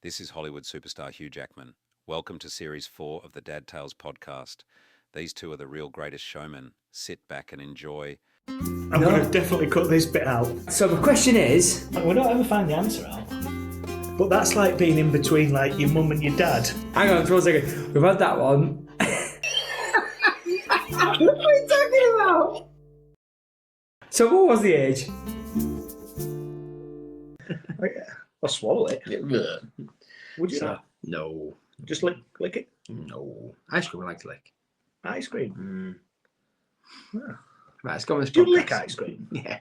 This is Hollywood superstar Hugh Jackman. Welcome to Series 4 of the Dad Tales podcast. These two are the real greatest showmen. Sit back and enjoy. I'm going to definitely cut this bit out. So the question is... We don't ever find the answer out. But that's like being in between like your mum and your dad. Hang on for a second. We've had that one. What are you talking about? So what was the age? Oh, yeah. I'll swallow it. Would you not? No. Just lick it? No. Ice cream I like to lick. Ice cream? Yeah. Right, let's go on this Do you podcast. lick ice cream? Yeah.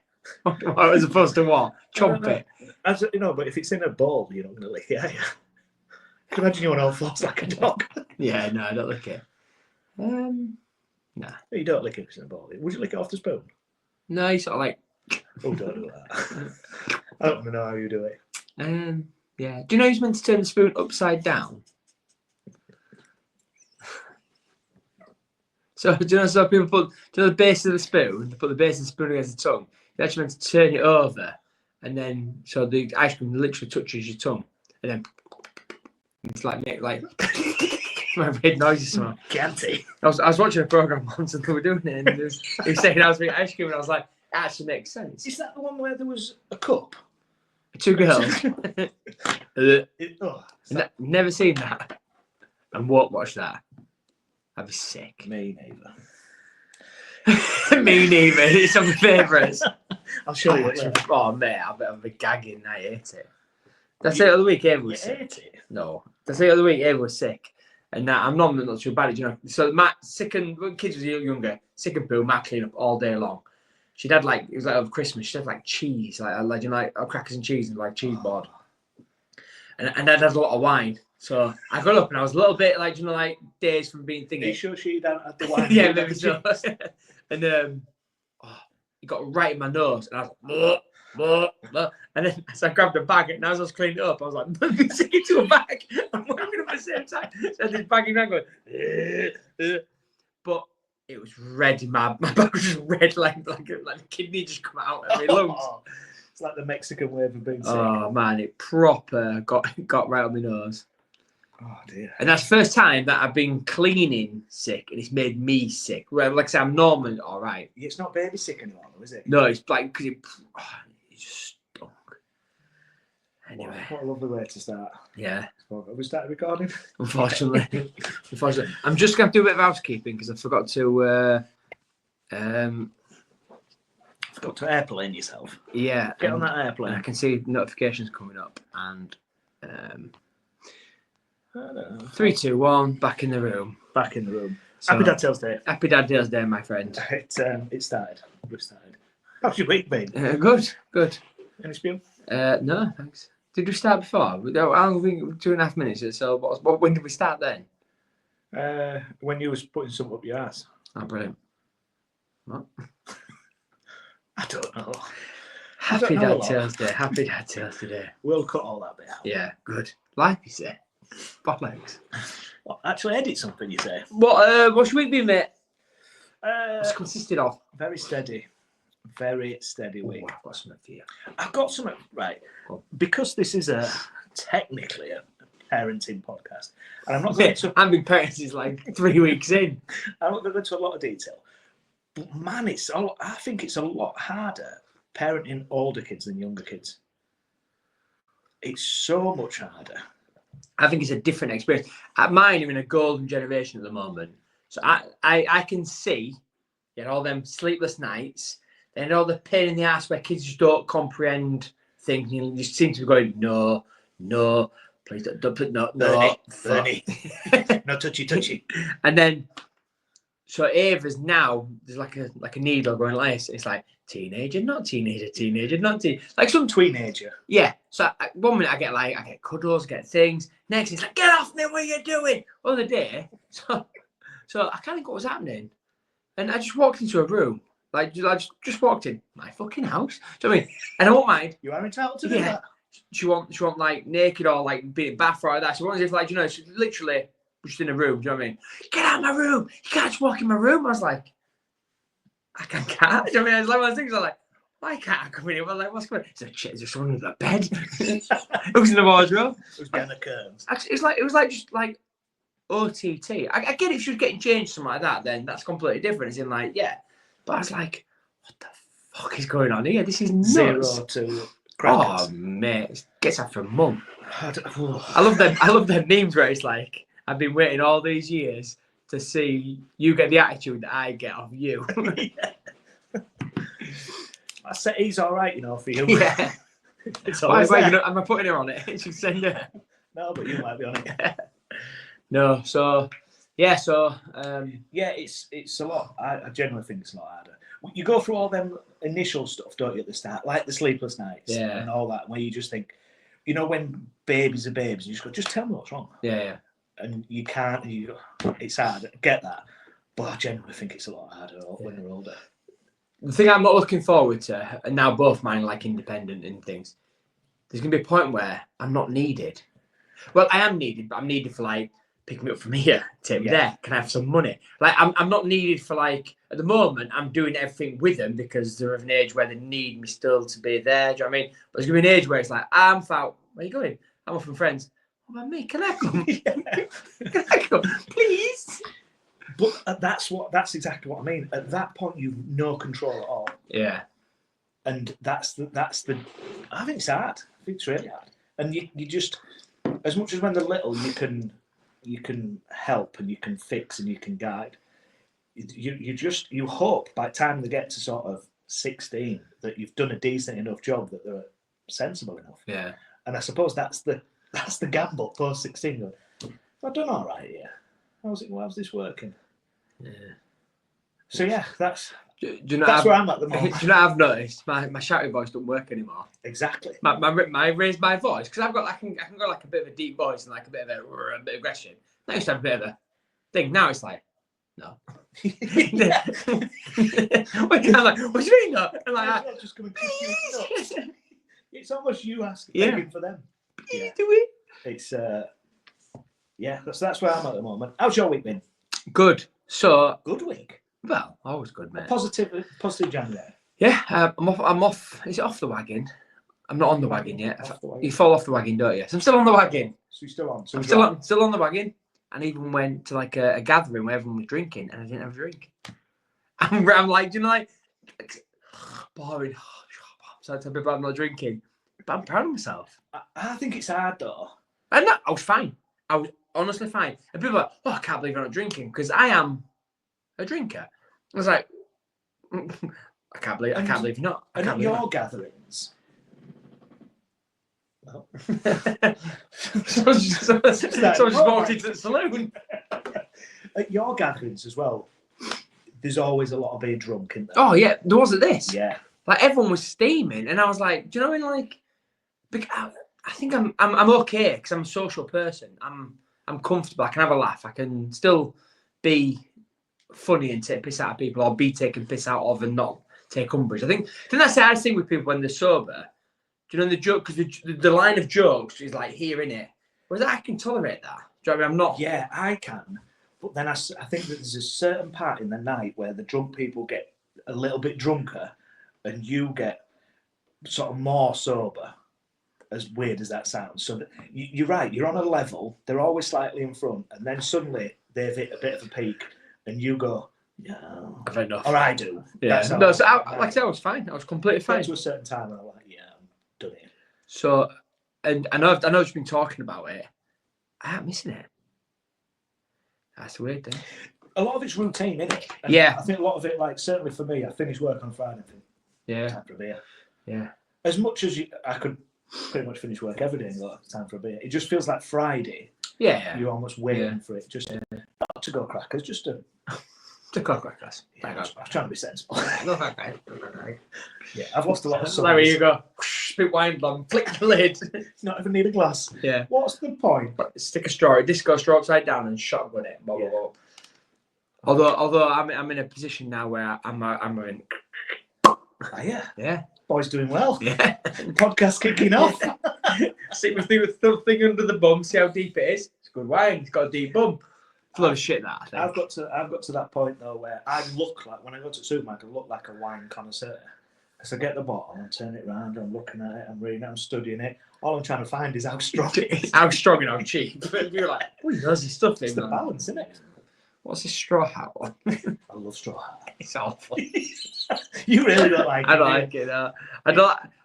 As opposed to what? Chomp it. As you know, but if it's in a bowl, you're not going to lick it, are you? I can imagine you on all fours like a dog. Yeah, no, I don't lick it. Nah. You don't lick it if it's in a bowl. Would you lick it off the spoon? No, you sort of like... Oh, don't do that. I don't know how you do it. Yeah. Do you know you're meant to turn the spoon upside down? So, do you know, so people put the base of the spoon, they put the base of the spoon against the tongue. You're actually meant to turn it over, and then, so the ice cream literally touches your tongue, and then it's like, make like, weird noises. Canty. I was watching a program once and they were doing it, and he was saying I was making ice cream, and I was like, it actually makes sense. Is that the one where there was a cup? Two girls. Never seen that. And won't watch that. I'd be sick. Me neither. Me neither. It's one of my favourites. I'll show you it. Oh, mate, I'll be gagging. I ate it. That's it. The other week, Ava was sick. Ate it? No. That's it. The other week, Ava was sick. And I'm not too bad, you know. So Matt, when kids was younger, sick and poo, Matt clean up all day long. She'd had like, it was like over Christmas, she'd had like cheese, like you know, like crackers and cheese and like cheese board. And I'd had a lot of wine. So I got up and I was a little bit like, you know, like days from being thingy. Are you sure she hadn't had the wine? Yeah, maybe so. And it got right in my nose. And I was like, and then so I grabbed a bag and as I was cleaning it up, I was like, I'm sticking to a bag. I'm working at the same time. So I had this bagging around going, but it was red in my bag was just red, like the kidney just come out of my lungs. It's like the Mexican way of being sick. Oh man, it proper got right on my nose. Oh dear. And that's the first time that I've been cleaning sick and it's made me sick. Well, like I say, I'm normally all right. It's not baby sick anymore, though, is it? No, it's like because it just stunk. Anyway. What a lovely way to start. Yeah. Have we started recording? Unfortunately. I'm just going to do a bit of housekeeping because I forgot to... Forgot to airplane yourself. Yeah. Get on that airplane. I can see notifications coming up and... 3, 2, 1, back in the room. Back in the room. So, Happy Dad Tales Day. Happy Dad Tales Day, my friend. It started. We've started. How's your week been? Good. Any spiel? No, thanks. Did we start before? How long have we been? 2.5 minutes. So when did we start then? When you was putting something up your ass. Oh, brilliant. What? I don't know. Happy Dad Tales Day. Happy Dad Tales today. We'll cut all that bit out. Yeah, good. Life, you say. Bollocks. Well, actually edit something, you say. What's your week been, mate? What's it consisted of? Very steady week. I've got something for you. I've got something, right. Because this is technically a parenting podcast, and I'm not going to... I've been parenting like 3 weeks in. I'm not going to go into a lot of detail. But man, I think it's a lot harder parenting older kids than younger kids. It's so much harder. I think it's a different experience. Mine are in a golden generation at the moment. So I can see all them sleepless nights and all the pain in the ass where kids just don't comprehend things. You just seem to be going, no, please don't put no. Bernie. No touchy. And then, so Ava's now, there's like a needle going like this. It's like, teenager, not teenager, not teenager. Like some teenager. Yeah. So 1 minute I get cuddles, get things. Next it's like, get off me, what are you doing? Other day, so I kind of got what was happening. And I just walked into a room. Like, I just walked in my fucking house. Do you know what I mean? And I won't mind. You are entitled to do that. She want like naked or like be in bath or like that. She wants if like, you know, she's literally just in a room. Do you know what I mean? Get out of my room. You can't just walk in my room. I was like, I can't. Do you know what I mean? It's like one of those things. I'm like, why can't I come in here? Well, like, what's going on? He said, shit, there's someone under the bed. It was in the wardrobe. It was behind the curtains. Actually, it was like just like OTT. I get it if she was getting changed, something like that, then that's completely different. It's in like, yeah. But I was like, what the fuck is going on here? This is nuts. 0 to crackers. Oh, mate. It gets that from mum. I I love them memes where it's like, I've been waiting all these years to see you get the attitude that I get of you. I said he's all right, for you. Yeah. It's Why always there. am I putting her on it? She send her. No, but you might be on it. No, so yeah, Yeah, it's a lot. I genuinely think it's a lot harder. You go through all them initial stuff, don't you, at the start, like the sleepless nights and all that, where you just think, when babies are babies, you just go, just tell me what's wrong. Yeah. And you can't. It's hard. I get that, but I genuinely think it's a lot harder when they're older. The thing I'm not looking forward to, and now both mine like independent and things, there's gonna be a point where I'm not needed. Well, I am needed, but I'm needed for like picking me up from here, take me there. Can I have some money? Like I'm not needed for like at the moment. I'm doing everything with them because they're of an age where they need me still to be there. Do you know what I mean? But there's gonna be an age where it's like I'm out. Where are you going? I'm off with friends. What about me? Can I come? Can I come? Please. But that's exactly what I mean. At that point, you've no control at all. Yeah. And that's the. I think it's hard. I think it's really hard. And you just, as much as when they're little, you can help and you can fix and you can guide. You hope by the time they get to sort of 16 that you've done a decent enough job that they're sensible enough. Yeah. And I suppose that's the gamble post 16. Going, I've done all right here. How's this working? Yeah. So yeah, that's that's where I'm at the moment. Do you know what I've noticed? My shouty voice don't work anymore. Exactly. My raise my voice because I can go like a bit of a deep voice and like a bit of aggression. I used to have a bit of a thing. Now it's like no. I'm like, what do you mean no? I'm like, I'm just going to kick you. It's almost you asking begging for them. Please do it. It's that's where I'm at the moment. How's your week been? Good. So good week. Well, always good, mate. Positive January. Yeah, I'm off. Is it off the wagon? I'm not on the wagon yet. You fall off the wagon, don't you? So I'm still on the wagon. So you're still on. So I'm still on the wagon. And even went to like a gathering where everyone was drinking, and I didn't have a drink. I'm like, like boring. So I tell people I'm not drinking, but I'm proud of myself. I think it's hard though. And I was fine. I was honestly fine. And people are like, oh, I can't believe you're not drinking because I am a drinker. I was like, I can't believe you're not. And at your gatherings. Well, someone just walked into the saloon. At your gatherings as well, there's always a lot of being drunk in there. Oh yeah, there wasn't this. Yeah, like everyone was steaming, and I was like, do you know what I mean? Like, I think I'm okay because I'm a social person. I'm comfortable. I can have a laugh. I can still be funny and take piss out of people, or be taken piss out of and not take umbrage. I think that's the hardest thing with people when they're sober. Do you know the joke? Because the line of jokes is like here in it. Whereas I can tolerate that. Do you know what I mean? I'm not. Yeah, I can. But then I think that there's a certain part in the night where the drunk people get a little bit drunker and you get sort of more sober, as weird as that sounds. So that you're right, you're on a level, they're always slightly in front, and then suddenly they've hit a bit of a peak and you go, no. I've had enough. Or I do. Yeah. No, so like I said, I was fine. I was completely fine. To a certain time and I'm like, yeah, I'm done here. So, and I know you've been talking about it. I am missing it. That's the weird thing. A lot of it's routine, isn't it? And yeah. I think a lot of it, like certainly for me, I finish work on Friday. I think, yeah. Time for a beer. Yeah. As much as I could pretty much finish work every day and go, time for a beer. It just feels like Friday. Yeah. You're almost waiting for it, just not to go crackers, just to. To go crackers. Yeah, I was trying to be sensible. No, okay. Yeah, I've lost a lot of summers. There you go. Spit wine blonde. Flick the lid. Not even need a glass. Yeah. What's the point? Stick a disco straw upside down and shotgun it. Blah, blah, blah. Although I'm in a position now where I'm in. Yeah. Yeah. Boy's doing well. Yeah. Podcast kicking off. Stick with the thing under the bum. See how deep it is. It's good wine. It's got a deep bum. It's a lot of shit that I think. I've got to that point though where I look like when I go to the supermarket, I look like a wine connoisseur Because I get the bottle and turn it around, I'm looking at it, I'm reading it, I'm studying it. All I'm trying to find is how strong it is. How strong and how cheap. You're like, oh, he knows his stuff. It's the balance, isn't it? What's this straw hat one? I love straw hat. It's awful. You really don't like it. I don't like it.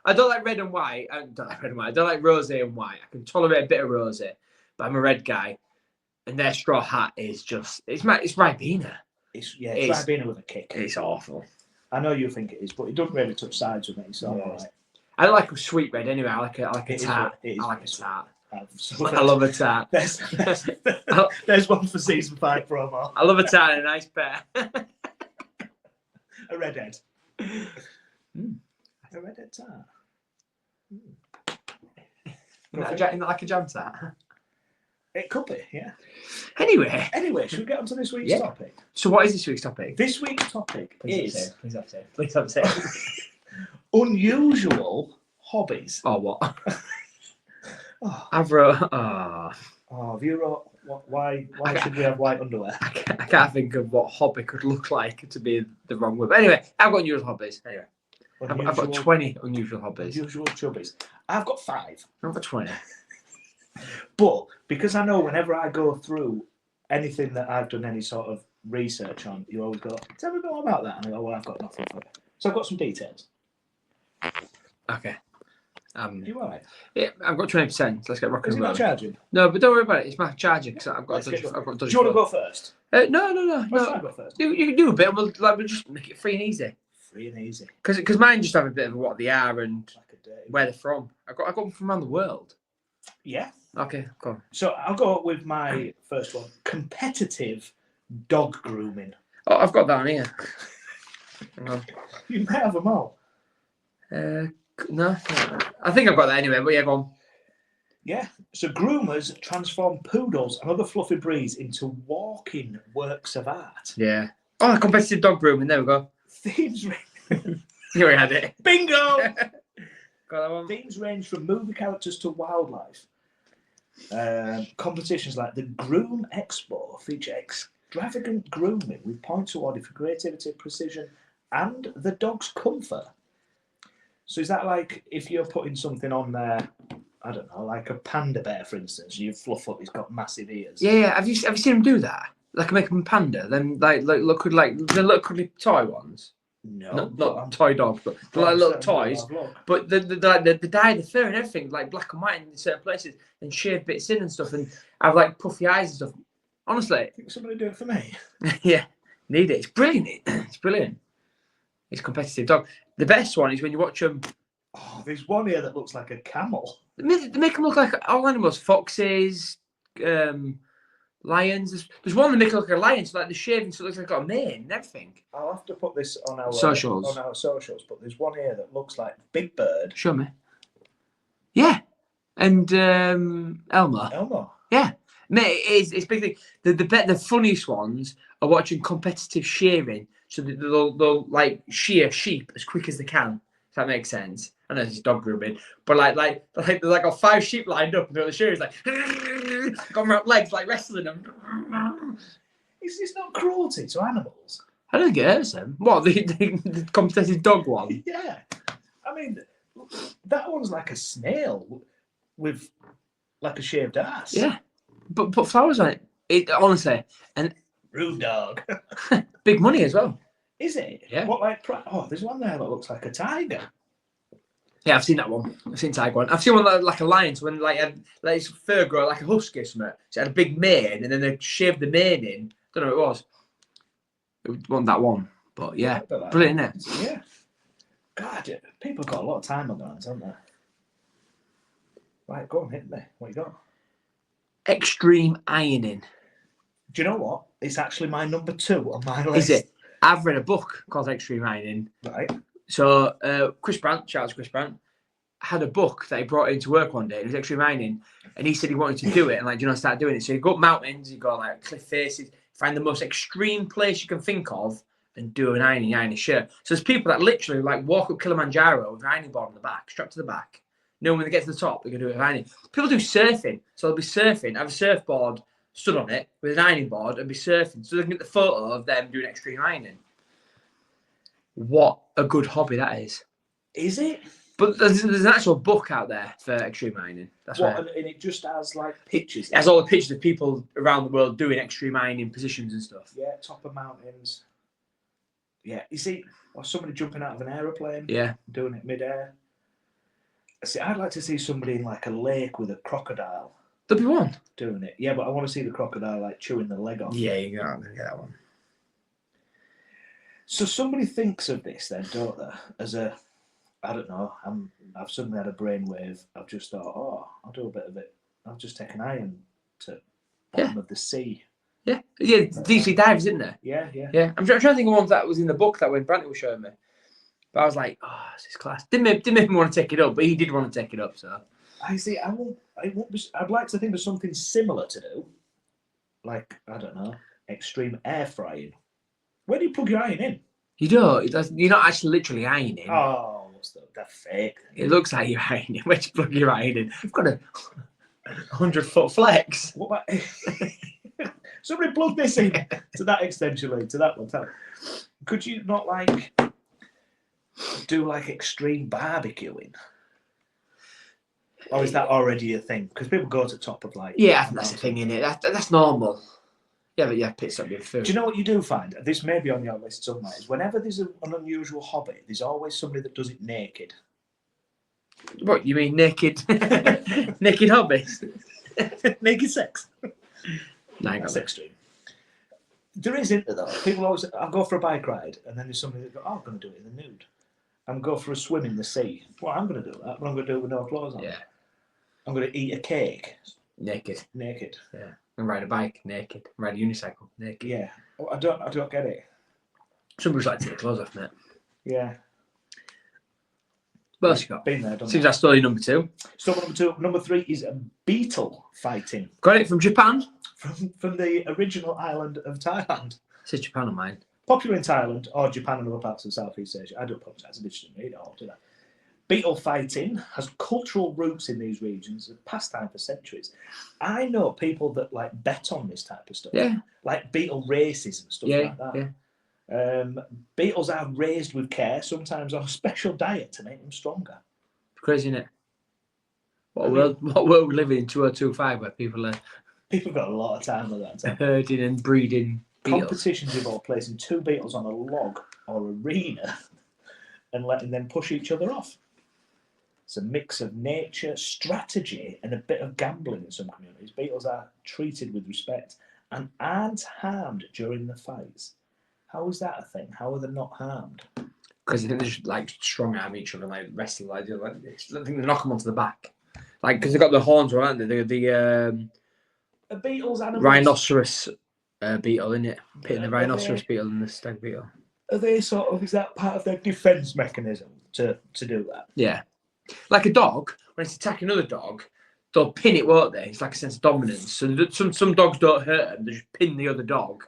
I don't like red and white. I don't like red and white. I don't like rosé and white. I can tolerate a bit of rosé, but I'm a red guy, and their straw hat is just it's Ribena. It's Ribena with a kick. It's awful. I know you think it is, but it doesn't really touch sides with me, so I'm all right. I don't like a sweet red anyway. I like a tart. I like a tart. I love a tart. There's one for season 5 promo. I love a tart and a nice pear. A redhead. A redhead tart. Isn't that like a jam tart? It could be, yeah. Anyway, should we get on to this week's topic? So what is this week's topic? This week's topic is... Please have say. Unusual hobbies. Oh, what? Oh. I've wrote... Oh. Oh, have you wrote... Why should we have white underwear? I can't think of what hobby could look like to be the wrong word. Anyway, I've got unusual hobbies. Anyway, I've got 20 unusual hobbies. Unusual chubbies. I've got 5. I've got 20. But because I know whenever I go through anything that I've done any sort of research on, you always go, tell me more about that. And I go, well, I've got nothing for you. So I've got some details. Okay. You all right? Yeah, I've got 20%. Let's get rocking. Is it not charging? No, but don't worry about it. It's my charger because I've got. Do you want to go first? No. I'll go first. You can do a bit. We'll just make it free and easy. Free and easy. Because mine just have a bit of what they are and Like a day. where they're from. I got them from around the world. Yeah. Okay, go on. So I'll go with my first one. Competitive dog grooming. Oh, I've got that on here. You might have them all. No, I think I've got that anyway. But yeah, go on. Yeah. So groomers transform poodles and other fluffy breeds into walking works of art. Yeah. Oh, competitive dog grooming. There we go. Themes. You already had it. Bingo. Got that one. Themes range from movie characters to wildlife. Competitions like the Groom Expo feature extravagant grooming with points awarded for creativity, precision, and the dog's comfort. So is that like if you're putting something on there, I don't know, like a panda bear, for instance, you fluff up, he's got massive ears. Yeah. Have you seen him do that? Like make him panda, then like look like the little cuddly toy ones. No, not toy dogs, but like little toys. But the dye the fur and everything, like black and white in certain places, and shave bits in and stuff, and have like puffy eyes and stuff. Honestly, Think somebody do it for me. yeah, need it. It's brilliant. It's brilliant. It's competitive dog. The best one is when you watch them. Oh, there's one here that looks like a camel. They make them look like all animals, foxes, lions. There's one that make it look like a lion, so like the shaving, so it looks like got a mane and everything. I'll have to put this on our socials. But there's one here that looks like Big Bird. Show me. Yeah, and Elmo. Yeah, mate, it's big thing. The funniest ones are watching competitive shearing. So they'll like shear sheep as quick as they can. If that makes sense. I know it's dog grooming, but like they're like got 5 sheep lined up, and the shearer's like got them around legs, like wrestling them. Is this not cruelty to animals? I don't think it hurts them. What the competitive dog one? Yeah, I mean that one's like a snail with like a shaved ass. Yeah, but put flowers on it. It honestly, and rude dog. big money as well. Is it? Yeah. What like? Oh, there's one there that looks like a tiger. Yeah, I've seen that one. I've seen tiger one. I've seen one that like a lion. So when like his fur grow like a husky or something. So it had a big mane, and then they shaved the mane in. Don't know what it was. It wasn't that one, but yeah, brilliant, isn't it? Yeah. God, people have got a lot of time on their hands, haven't they? Right, go on, hit me. What you got? Extreme ironing. Do you know what? It's actually my number 2 on my list. Is it? I've read a book called Extreme Ironing. Right. So Chris Brandt, shout out to Chris Brandt, had a book that he brought into work one day. It was Extreme Ironing, and he said he wanted to do it and like, start doing it. So you go up mountains, you go like cliff faces, find the most extreme place you can think of, and do an iron a shirt. So there's people that literally like walk up Kilimanjaro with an ironing board on the back, strapped to the back. Knowing when they get to the top, they're gonna do it with ironing. People do surfing, so they'll be surfing, have a surfboard, stood on it with an ironing board, and be surfing. So they can get the photo of them doing extreme ironing. What a good hobby that is. Is it? But there's an actual book out there for extreme ironing. That's What? where And it just has like pictures. it has all the pictures of people around the world doing extreme ironing positions and stuff. Yeah, top of mountains. Yeah, you see, or somebody jumping out of an aeroplane. Yeah. Doing it midair. See, I'd like to see somebody in like a lake with a crocodile There'll be one. doing it. Yeah, but I want to see the crocodile like chewing the leg off. Yeah, you got to get that one. So somebody thinks of this then, don't they? As a, I don't know. I've suddenly had a brainwave. I've just thought, oh, I'll do a bit of it. I'll just take an iron to bottom of the sea. Yeah, deep sea dives, isn't there? Yeah. I'm trying to think of one that was in the book that when Brantley was showing me. But I was like, oh, this is class. Didn't make me want to take it up, but he did want to take it up, so. I see. I'd like to think of something similar to do, like I don't know, extreme air frying. Where do you plug your iron in? You don't. You're not actually literally ironing. Oh, what's that fake? It looks like you're ironing. Where'd you plug your iron in? I've got a 100-foot flex. What about... Somebody plug this in to that extension lead, to that one. Could you not like do like extreme barbecuing? Or is that already a thing? Because people go to the top of like... Yeah, I think that's the thing, innit? That's normal. Yeah, but yeah, pits up your food. Do you know what you do find? This may be on your list somewhere. Is whenever there's an unusual hobby, there's always somebody that does it naked. What, you mean naked? Naked hobbies? Naked sex. No, That's extreme. There is, isn't there, though? People always... I'll go for a bike ride, and then there's somebody that goes, oh, I'm going to do it in the nude. I'm going to go for a swim in the sea. Well, I'm going to do that, but I'm going to do it with no clothes on. Yeah. I'm going to eat a cake. Naked. Yeah. And ride a bike naked. Ride a unicycle naked. Yeah. I don't get it. Some people like to take their clothes off, mate. Yeah. What else you got? Been there, done Seems that. that's story number 2. Story number 2. Number 3 is beetle fighting. Got it from Japan. From the original island of Thailand. It says Japan on mine. Popular in Thailand or Japan and other parts of Southeast Asia. I do apologise, I didn't read it all, did I? Beetle fighting has cultural roots in these regions, a pastime for centuries. I know people that like bet on this type of stuff. Yeah. Like beetle races and stuff like that. Yeah. Beetles are raised with care, sometimes on a special diet to make them stronger. Crazy, isn't it? What world we live in 2025 where people are People got a lot of time with that. herding and breeding beetles. Competitions involve placing 2 beetles on a log or arena and letting them push each other off. It's a mix of nature, strategy, and a bit of gambling in some communities. Beetles are treated with respect and aren't harmed during the fights. How is that a thing? How are they not harmed? Because they just like strong arm each other, like wrestling, like this. I think they knock them onto the back, like because they got the horns, aren't they? The Are beetles animals? rhinoceros beetle, isn't it? Pitting the rhinoceros beetle and the stag beetle. Are they sort of? Is that part of their defence mechanism to do that? Yeah, like a dog when it's attacking another dog, they'll pin it, won't they? It's like a sense of dominance. So some dogs don't hurt them; they just pin the other dog.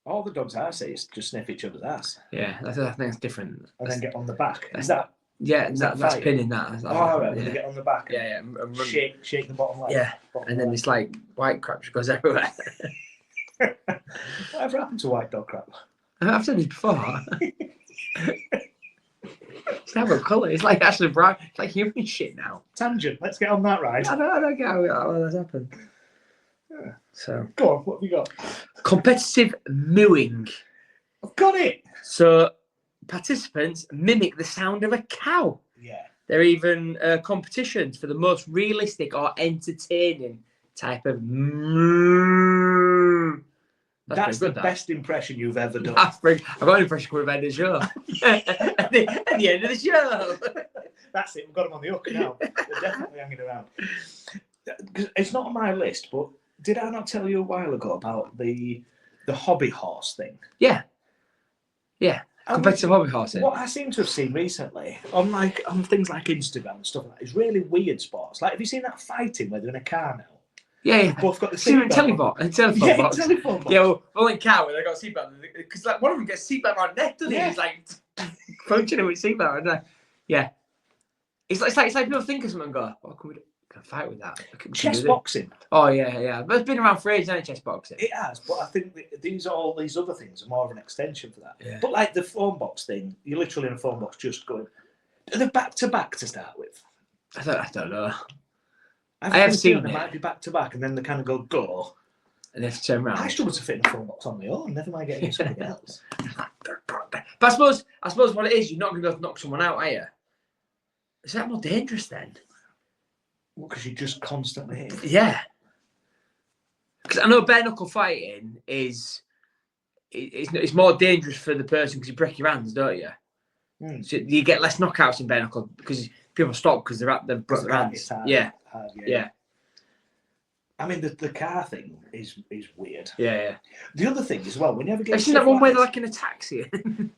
All the dogs I see is just sniff each other's ass. Yeah, I think that's different. And then get on the back. Is that? Yeah, that that's fighting? pinning that. That's All right, yeah. when they get on the back. Yeah, and run. Shake the bottom leg. Yeah, and then this like white crap just goes everywhere. Whatever happened to white dog crap? I've said this before. It's never colour. It's like actually brown. It's like human shit now. Tangent. Let's get on that ride. I don't get how that's happened. Yeah. So Go on. What have you got? competitive mooing. I've got it. So participants mimic the sound of a cow. Yeah. There are even competitions for the most realistic or entertaining type of moo. That's the pretty good, best impression you've ever done. I've got an impression we've had the show. at the end of the show. That's it. We've got them on the hook now. They're definitely hanging around. It's not on my list, but did I not tell you a while ago about the hobby horse thing? Yeah. Competitive hobby horsing. What I seem to have seen recently on things like Instagram and stuff like that is really weird sports. Like, have you seen that fighting where they're in a car now? Yeah. Both got the Telephone seatbelt. box. Telephone box. Yeah, well, in car where they got seatbelt because like one of them gets seatbelt around neck, doesn't he? Yeah. He's like functioning with seatbelt. And, yeah. It's like people think of something and go, "What can we do? Can I fight with that?" Chess boxing. Oh yeah. But it's been around for ages, hasn't it, chess boxing? It has, but I think these other things are more of an extension for that. Yeah. But like the phone box thing, you're literally in a phone box just going. Are they back to back to start with? I don't know. I have seen they it. might be back to back, and then they kind of go. And they have to turn I around. struggle to fit in a phone box on my own. Never mind getting something else. But I suppose what it is, you're not going to go knock someone out, are you? Is that more dangerous then? Well, because you just constantly hit. Yeah. Because I know bare knuckle fighting is it's more dangerous for the person because you break your hands, don't you? Mm. So you get less knockouts in bare knuckle because people stop because they've broke their hands. Yeah. I mean, the car thing is weird. Yeah. The other thing as well, when you ever get... Have you seen that one where they're like in a taxi? And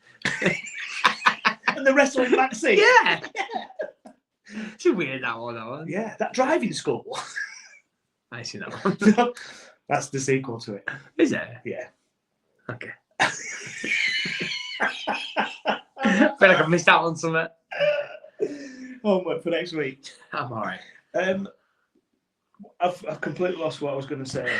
the wrestling back seat? Yeah. It's weird, that one. Yeah, that driving school. I see that one. That's the sequel to it. Is it? Yeah. Okay. I feel like I've missed out on something. Homework for next week. I'm alright. I've completely lost what I was going to say.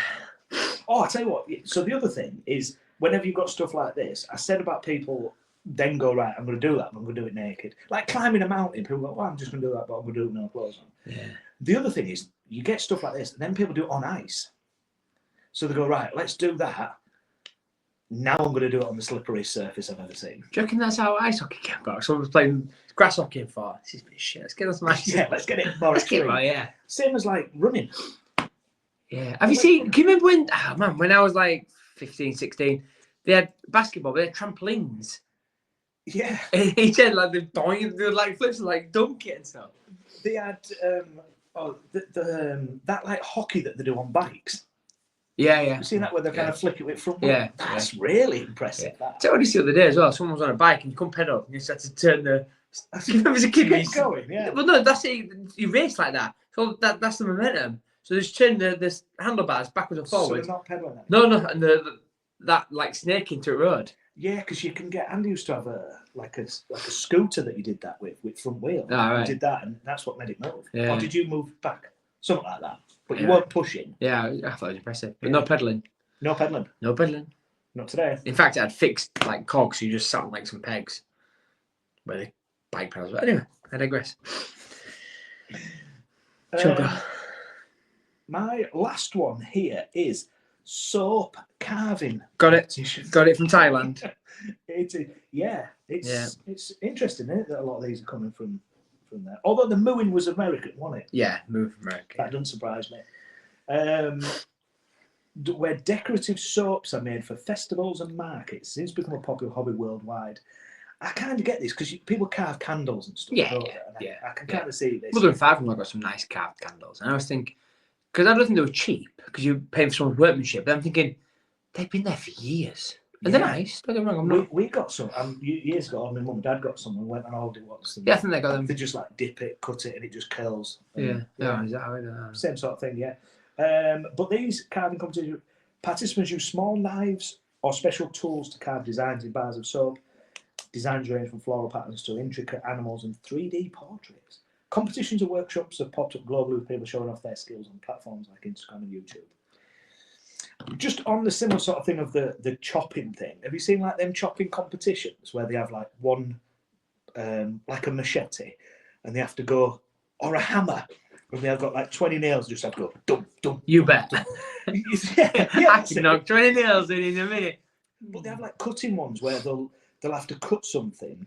Oh, I'll tell you what. So the other thing is, whenever you've got stuff like this, I said about people then go, right, I'm going to do that, but I'm going to do it naked. Like climbing a mountain, people go, well, I'm just going to do that, but I'm going to do it with no clothes on. Yeah. The other thing is, you get stuff like this, and then people do it on ice. So they go, right, let's do that. Now I'm going to do it on the slipperiest surface I've ever seen. Do you reckon that's how ice hockey came about? Someone was playing grass hockey in far. This is a bit of shit. Let's get on some ice. Yeah, let's get it more extreme. Yeah. Same as like running. Yeah. Have you seen, can you remember when, when I was like 15, 16, they had basketball, they had trampolines. Yeah. And he said like they were like flips and like dunk it and stuff. They had that like hockey that they do on bikes. Yeah. You've seen that where they kind of flick it with front wheel? Yeah. That's really impressive. Yeah. I told you the other day as well, someone was on a bike and you couldn't pedal and you just had to turn the... You remember as a kid? Keep going, yeah. Well, no, that's it. You race like that. So that's the momentum. So just turn the handlebars backwards and forwards. So they're not pedaling that. No, and that like snake into a road. Yeah, because you can get... Andy used to have a scooter that you did that with front wheel. Oh, right. You did that, and that's what made it move. Yeah. Or did you move back? Something like that. But you weren't pushing. Yeah, I thought it was impressive. But no pedaling. No pedaling. No pedaling. Not today. In fact, it had fixed like cogs, so you just sat on like some pegs where the bike pedals. But anyway, I digress. My last one here is soap carving. Got it from Thailand. It's interesting, isn't it, that a lot of these are coming from there. Although the mooing was American, wasn't it? Yeah, move from America. That doesn't surprise me. Where decorative soaps are made for festivals and markets, seems to become a popular hobby worldwide. I kind of get this because people carve candles and stuff. I can kind of see this. Mother and father-in-law got some nice carved candles, and I was thinking, because I don't think they were cheap because you're paying for someone's workmanship. But I'm thinking they've been there for years. And they're nice. Don't get me wrong. We got some years ago. My mum and dad got some and went and ordered it once. Yeah, I think they got them. They just like dip it, cut it, and it just curls. Yeah. Is that how it is? Same sort of thing, yeah. But these carving competitions, participants use small knives or special tools to carve designs in bars of soap. Designs range from floral patterns to intricate animals and 3D portraits. Competitions and workshops have popped up globally with people showing off their skills on platforms like Instagram and YouTube. Just on the similar sort of thing of the chopping thing, have you seen like them chopping competitions where they have like one, like a machete, and they have to go, or a hammer, and they have got like 20 nails, just have to go, dum, dum. You bet. I can knock 20 nails in a minute. But they have like cutting ones where they'll have to cut something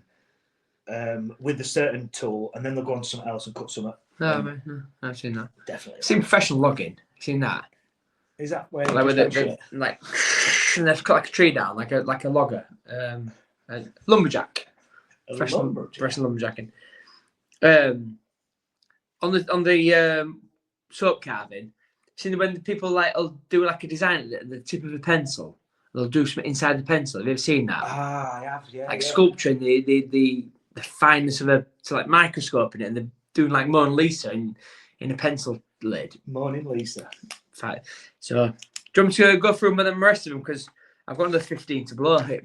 with a certain tool, and then they'll go on to something else and cut something. No, I've seen that. Definitely. Seen professional logging. Seen that? Is that where like like and they've cut like a tree down, like a logger, a lumberjack, professional lumberjacking. On the soap carving, seen when the people like will do like a design at the tip of a pencil. They'll do something inside the pencil. Have you ever seen that? I have, yeah. Like sculpturing the fineness of like microscoping it, and they're doing like Mona Lisa in a pencil lid. Morning, Lisa. Fine. So, do you want me to go through the rest of them? Because I've got another 15 to blow. You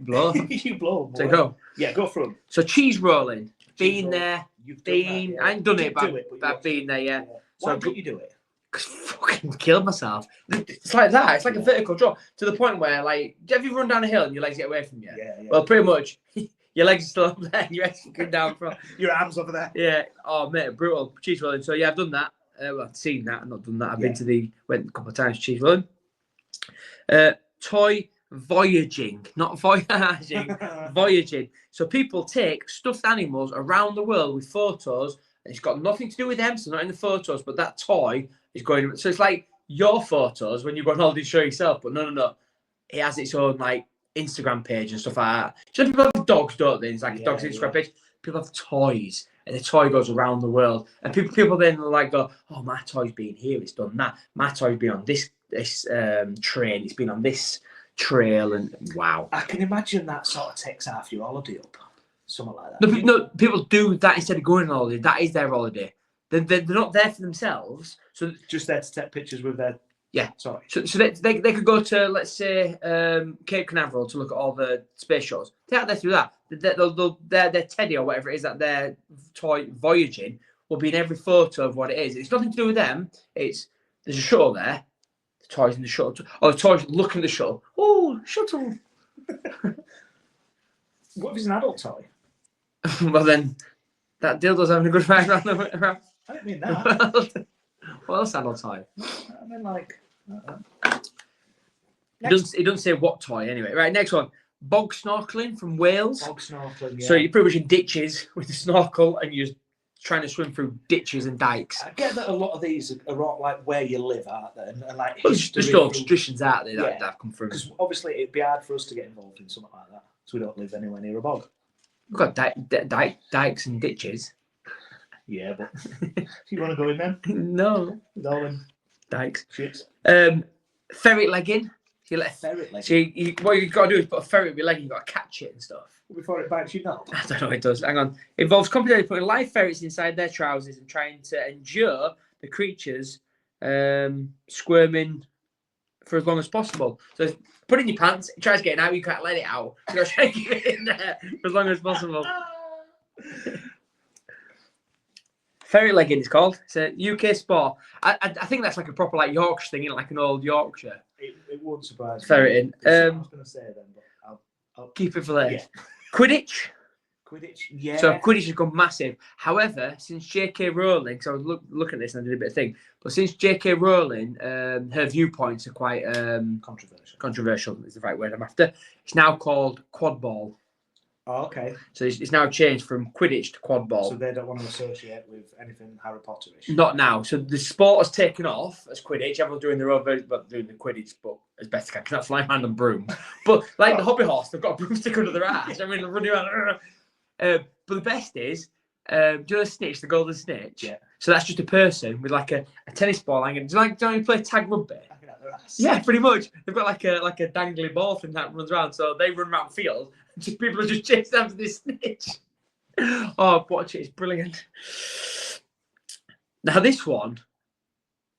blow. So go. Yeah, go through them. So cheese rolling. Cheese been roll. there. You've Been. done that, yeah. I ain't done You it, did but I've been there, yeah. Why So didn't you do it? Cause fucking killed myself. It's like that. It's like a vertical drop to the point where, like, have you run down a hill and your legs get away from you? Yeah. Well, pretty much, you Your legs are still up there. Your head's looking down from. Your arms over there. Yeah. Oh, mate, brutal. Cheese rolling. So, yeah, I've done that. Well, I've seen that. I've not done that. I've been to went a couple of times cheese rolling. Toy voyaging. Not voyaging. Voyaging. So, people take stuffed animals around the world with photos. And it's got nothing to do with them. So, not in the photos. But that toy is going. So, it's like your photos when you go on holiday to show yourself. But no. It has its own, like, Instagram page and stuff like that. So people have dogs, don't they? It's like a dog's Instagram page. People have toys, and the toy goes around the world. And people then like go, oh, my toy's been here, it's done that. My toy's been on this train, it's been on this trail, and wow. I can imagine that sort of takes half your holiday up, something like that. No, people do that instead of going on holiday. That is their holiday. They're not there for themselves, so just there to take pictures with their. Yeah. Sorry. So they could go to, let's say, Cape Canaveral to look at all the space shows. Take out there through that. Their Teddy or whatever it is that their toy voyaging will be in every photo of what it is. It's nothing to do with them. There's a shuttle there. The toy's in the shuttle. Or the toy's looking at the shuttle. Oh, shuttle. What if it's an adult toy? Well, then, that dildo's having a good ride around the. I didn't mean that. What else adult toy? I mean, like. It doesn't say what toy anyway. Right, next one. Bog snorkeling from Wales. Bog snorkeling, yeah. So you're pretty much in ditches with a snorkel and you're trying to swim through ditches and dikes. I get that a lot of these are all, like where you live, aren't they? And like there's all traditions out there that have come through. Because obviously it'd be hard for us to get involved in something like that. So we don't live anywhere near a bog. We've got dikes and ditches. Yeah, but you want to go in them? No. With all them dikes. Shits. Ferret legging. So ferret legging. So what you've got to do is put a ferret with your leg and you've got to catch it and stuff. Before it bites you, no? I don't know what it does. Hang on. Involves completely putting live ferrets inside their trousers and trying to endure the creatures squirming for as long as possible. So put it in your pants, it tries getting out, you can't let it out. You got to try to keep it in there for as long as possible. Ferret legging is called. It's a UK sport. I think that's like a proper like Yorkshire thing, like an old Yorkshire. It wouldn't surprise me. Ferreting. I was going to say then, but I'll keep it for later. Yeah. Quidditch. Quidditch, yeah. So Quidditch has gone massive. However, since J.K. Rowling, because I was looking at this and I did a bit of thing, but since J.K. Rowling, her viewpoints are quite controversial. Controversial is the right word I'm after. It's now called quad ball. Oh, okay. So it's now changed from Quidditch to quad ball. So they don't want to associate with anything Harry Potterish. Not now. So the sport has taken off as Quidditch. Everyone's doing their own version, but doing the Quidditch, but as best they can. Because that's flying hand and broom. But like the hobby horse, they've got a broomstick under their ass. I mean, they're running around. But the best is, do you know the snitch, the golden snitch? Yeah. So that's just a person with like a tennis ball hanging. Do you know you play tag rugby? Ass. Yeah, pretty much. They've got like a dangly ball thing that runs around. So they run around the field. Just people are just chasing after this snitch. Oh, watch it. It's brilliant. Now this one,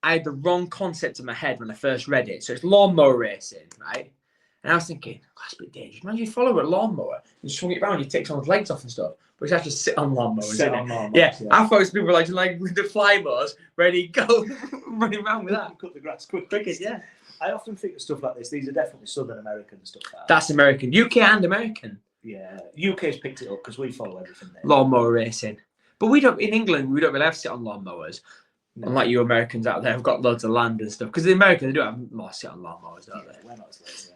I had the wrong concept in my head when I first read it. So it's lawnmower racing, right? And I was thinking, oh, that's a bit dangerous. Imagine you follow a lawnmower and swing it around, you take someone's legs off and stuff. But it's actually sit on lawnmowers, Yeah, I thought people were like with the fly mowers, ready, go, running around with that. Cut the grass quick. Yeah. I often think of stuff like this. These are definitely Southern American stuff. That's American. UK and American. Yeah. UK's picked it up because we follow everything there. Lawnmower racing. But we don't, in England, we don't really have to sit on lawnmowers. No. Unlike you Americans out there have got loads of land and stuff. Because the Americans, they do have more sit on lawnmowers, don't they? We're not as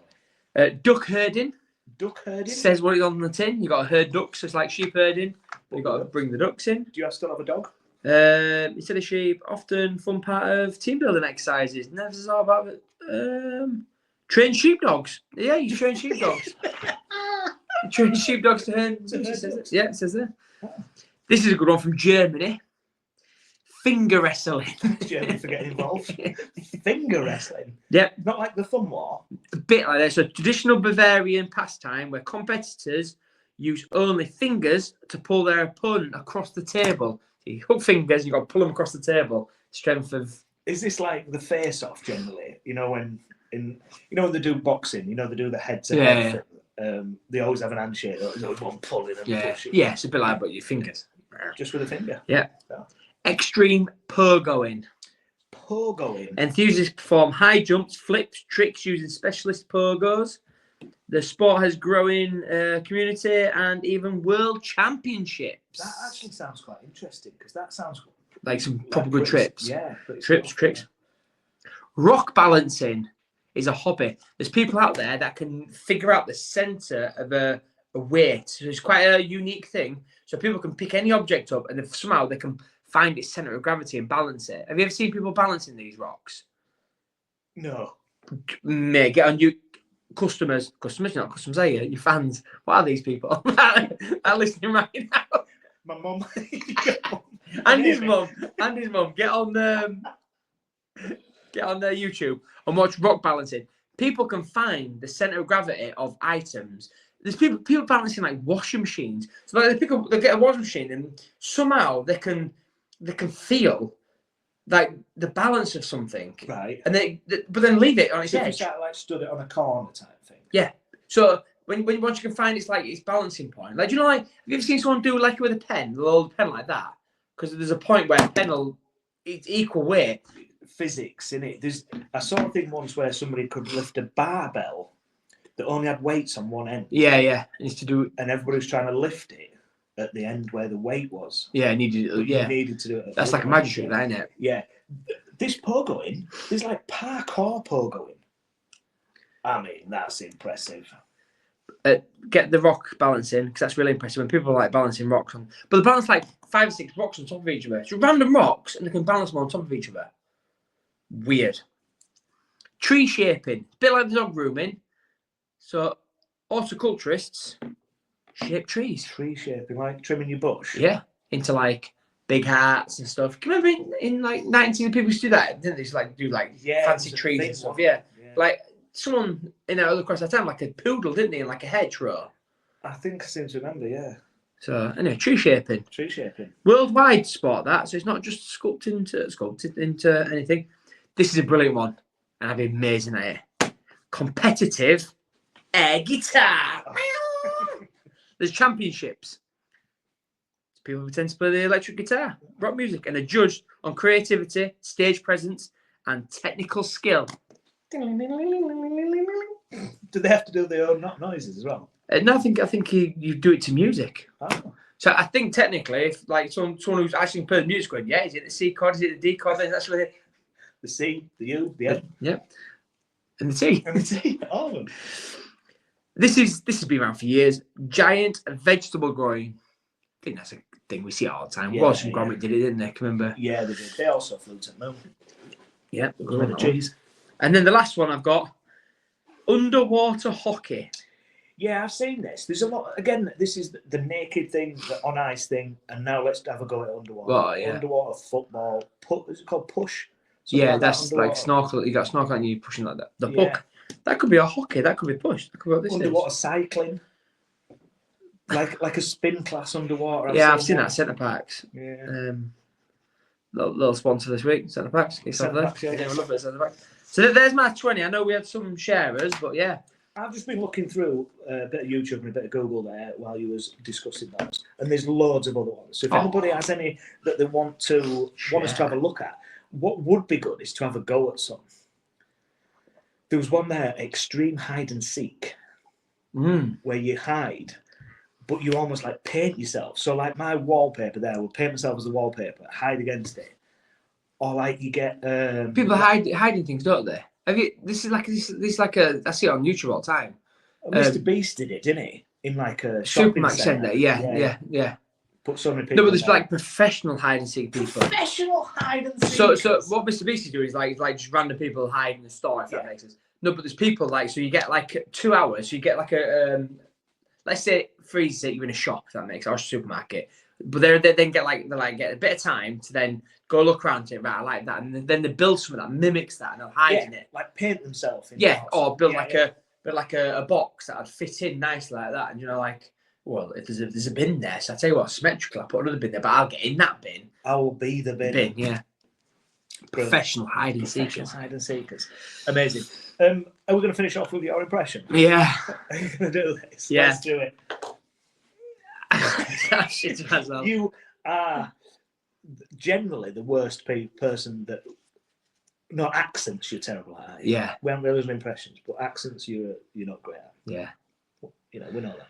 lazy, duck herding. Duck herding? Says what it's on the tin. You got to herd ducks. It's like sheep herding. You've got to bring the ducks in. Do you still have a dog? Instead of sheep, often fun part of team building exercises. Never is all about train sheepdogs. Yeah, you train sheepdogs. You train sheepdogs to herd. Yeah, it says there. This is a good one from Germany. Finger wrestling. Germany for getting involved. Finger wrestling. Yep. Not like the thumb war. A bit like that. So traditional Bavarian pastime where competitors use only fingers to pull their opponent across the table. So you hook fingers, you've got to pull them across the table. Strength of. Is this like the face-off generally? You know when they do boxing, they do the head-to-head thing. They always have an handshake. There's always one pulling and pushing. Yeah, it's a bit like but your fingers. Just with a finger. Yeah. Extreme pogoing. Pogoing. Enthusiasts perform high jumps, flips, tricks using specialist pogos. The sport has growing community and even world championships. That actually sounds quite interesting because that sounds like some proper good trips. Yeah, trips, tricks. Rock balancing is a hobby. There's people out there that can figure out the center of a weight. So it's quite a unique thing. So people can pick any object up and if somehow they can find its center of gravity and balance it. Have you ever seen people balancing these rocks? No. Mate, get on you. Customers, not customers, are you? Your fans. What are these people? Are listening right now? My mum. and his mum. Get on their YouTube and watch rock balancing. People can find the center of gravity of items. There's people balancing like washing machines. So like they get a washing machine and somehow they can feel like the balance of something, right? And but then leave it on its edge. If you like stood it on a corner type thing. Yeah. So when once you can find its balancing point, like, do you know, like, have you ever seen someone do like it with a pen, they'll hold a pen like that? Because there's a point where a pen it's equal weight. Physics in it. I saw a thing once where somebody could lift a barbell that only had weights on one end. Yeah. It needs to do. And everybody was trying to lift it at the end where the weight was. Yeah, needed to do it. That's like a magic trick, isn't it? Yeah. This pogoing, there's like parkour pogoing. I mean, that's impressive. Get the rock balancing because that's really impressive. When people like balancing rocks on, but they balance like 5 or 6 rocks on top of each other. So random rocks, and they can balance them on top of each other. Weird. Tree shaping, a bit like the dog grooming. So horticulturists shape trees. Tree shaping, like trimming your bush. Yeah, into like big hats and stuff. Can you remember in like 19 people used to do that? Didn't they? Just like do like fancy trees and stuff. Yeah. Like someone in our other across that time, like a poodle, didn't they? In like a hedgerow. I think I seem to remember. Yeah. So anyway, tree shaping. Tree shaping. Worldwide sport that. So it's not just sculpted into anything. This is a brilliant one, and I'd be amazing at it. Competitive air guitar. There's championships. People who tend to play the electric guitar, rock music, and are judged on creativity, stage presence, and technical skill. Do they have to do their own noises as well? No, I think you do it to music. Oh. So I think technically, if like someone who's actually playing music, going, yeah, is it the C chord? Is it the D chord? That's really the C, the U, the M. Yeah, and the T. And the T. All of them. This has been around for years. Giant vegetable growing. I think that's a thing we see all the time. Wallace and Gromit did it, didn't they? Remember? Yeah, they did. They also flew to the moon. Yeah, cheese. And then the last one I've got, underwater hockey. Yeah, I've seen this. There's a lot. Again, this is the naked thing, the on ice thing, and now let's have a go at underwater. Oh, yeah. Underwater football. Is it called push? Something yeah, that's like snorkel. You got snorkel and you pushing like that. The puck. That could be a hockey. That could be push. That could be what this underwater is. Cycling. Like a spin class underwater. I've seen that at Centre Parks. Yeah. Little sponsor this week, Centre Parks. Centre Parks, yeah. We love it, Centre Parks. So there's my 20. I know we had some sharers, but yeah. I've just been looking through a bit of YouTube and a bit of Google there while you was discussing those, and there's loads of other ones. So if anybody has any that they want us to have a look at, what would be good is to have a go at some. There was one there, extreme hide and seek, where you hide, but you almost like paint yourself. So like my wallpaper there, I would paint myself as the wallpaper, hide against it, or like you get people hiding things, don't they? Have you? This is like a. I see it on YouTube all the time. Mr. Beast did it, didn't he? In like a shopping centre. Yeah. Put so many people. No, but there's like professional hide and seek people. Professional hide and seek. So what Mr. Beast is doing is like just random people hide in the store. If that makes sense. No, but there's people like so you get like 2 hours. So you get like a let's say freeze it. You're in a shop. If that makes sense, or a supermarket. But they then get get a bit of time to then go look around it, right? I like that, and then they build something that mimics that, and they'll hide in it, like paint themselves. Or build a box that'd fit in nicely like that, and like, well, if there's a bin there, so I tell you what, symmetrical, I put another bin there, but I'll get in that bin. I will be the bin. Yeah. Professional hide and seekers. Amazing. Are we going to finish off with your impression? Yeah. Are you going to do this? Yeah. Let's do it. You are generally the worst person that No, accents, you're terrible at. Aren't you? Yeah. We haven't really done impressions, but accents, you're not great at. Yeah. You know, we know that.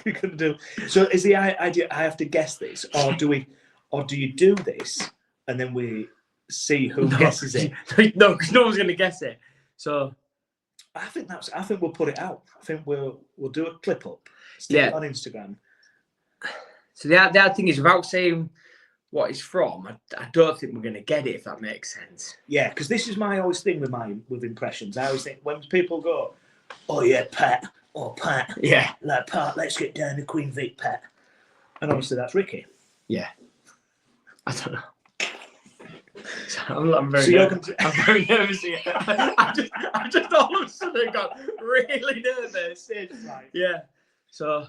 You couldn't do. So is the idea I have to guess this, or do you do this and then we see who guesses it? No, because no one's going to guess it. So I think we'll put it out. I think we'll do a clip up. Stick it on Instagram. So the other thing is, without saying what it's from, I don't think we're going to get it, if that makes sense. Yeah, because this is my always thing with impressions. I always think when people go, "Oh yeah, Pat," or "Pat," yeah, like Pat, let's get down to Queen Vic, Pat, and obviously that's Ricky. Yeah, I don't know. So I'm very nervous. I'm very nervous here. I just all of a sudden got really nervous. Right. Yeah. So.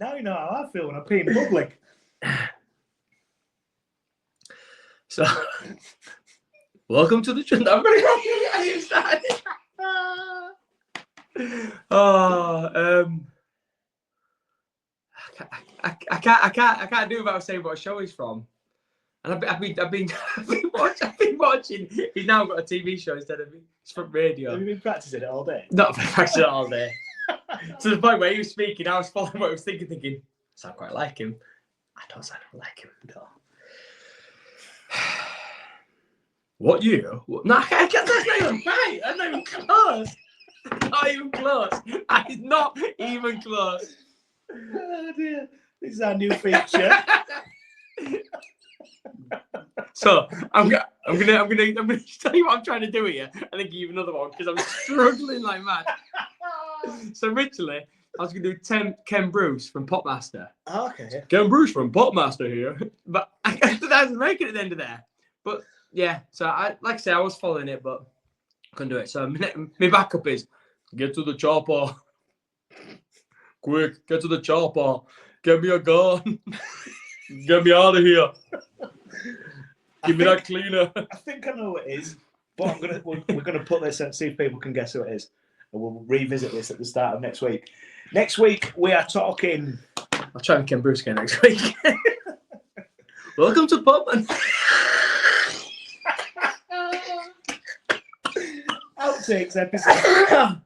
Now you know how I feel when I pee in public. So, welcome to the channel. I'm going to get started. I can't do without saying what show he's from. And I've been watching. He's now got a TV show instead of it's from radio. Have you been practicing it all day? Not practicing it all day. To the point where he was speaking, I was following what he was thinking, sound quite like him. I don't sound like him. No. What year? No, I can't. That's not even right. That's not even close. Not even close. That is not even close. Oh dear. This is our new feature. So I'm gonna tell you what I'm trying to do here, and then give you another one because I'm struggling like mad. So originally I was gonna do Ken Bruce from Popmaster. Oh, okay. Ken Bruce from Popmaster here, but I didn't make it at the end of there. But yeah, so I was following it, but couldn't do it. So my backup is get to the chopper, quick, get to the chopper, get me a gun, get me out of here. Give me that cleaner. I think I know what it is, but we're gonna put this and see if people can guess who it is, and we'll revisit this at the start of next week. Next week we are talking. I'll try and Ken Bruce again next week. Welcome to Popman. Outtakes episode.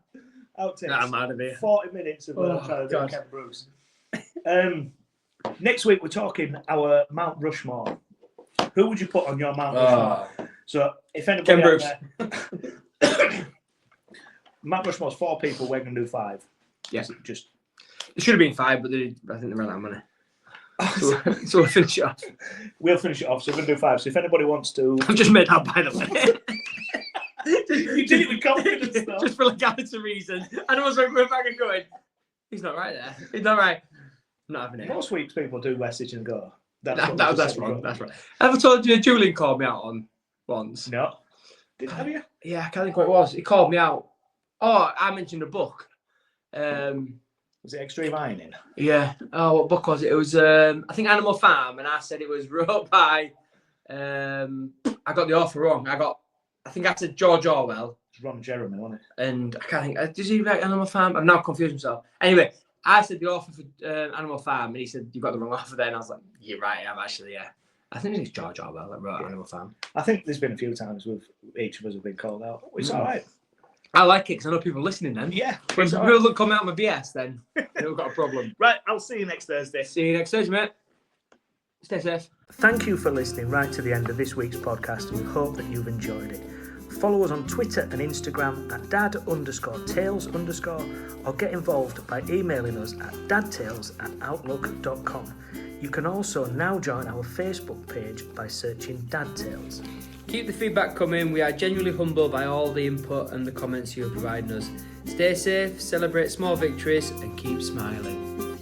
Outtakes. Nah, I'm out of here. 40 minutes of trying to do Ken Bruce. Next week we're talking our Mount Rushmore. Who would you put on your Mount Rushmore? So if anybody Ken Bruce. Mount Rushmore's 4 people, we're going to do 5. Yeah. Just it should have been 5, but I think they ran out of money. So we'll finish it off. We'll finish it off, so we're going to do 5. So if anybody wants to... I've just made that, by the way. You did it with confidence, though. Just for legality reasons. And I was going back and going, he's not right there. He's not right. I'm not having it. Most weeks people do message and go. That's wrong. That's right. Have I told you Julian called me out on once? No. Have you? Yeah, I can't think what it was. He called me out. Oh, I mentioned a book. Was it Extreme Ironing? Yeah. Oh, what book was it? It was, I think, Animal Farm, and I said it was wrote by. I got the author wrong. I think I said George Orwell. It's Ron Jeremy, wasn't it? And I can't think. Did he write Animal Farm? I've now confused myself. Anyway, I said the author for Animal Farm, and he said you got the wrong author there. And I was like, you're right, I'm actually, yeah. I think it's George Orwell that wrote Animal Farm. I think there's been a few times with each of us have been called out. It's all right. I like it because I know people listening then. Yeah. When people come out of my BS, then we've got a problem. Right, I'll see you next Thursday. See you next Thursday, mate. Stay safe. Thank you for listening right to the end of this week's podcast, and we hope that you've enjoyed it. Follow us on Twitter and Instagram at dad_tales_ or get involved by emailing us at dadtales@outlook.com. You can also now join our Facebook page by searching Dad Tales. Keep the feedback coming. We are genuinely humbled by all the input and the comments you are providing us. Stay safe, celebrate small victories, and keep smiling.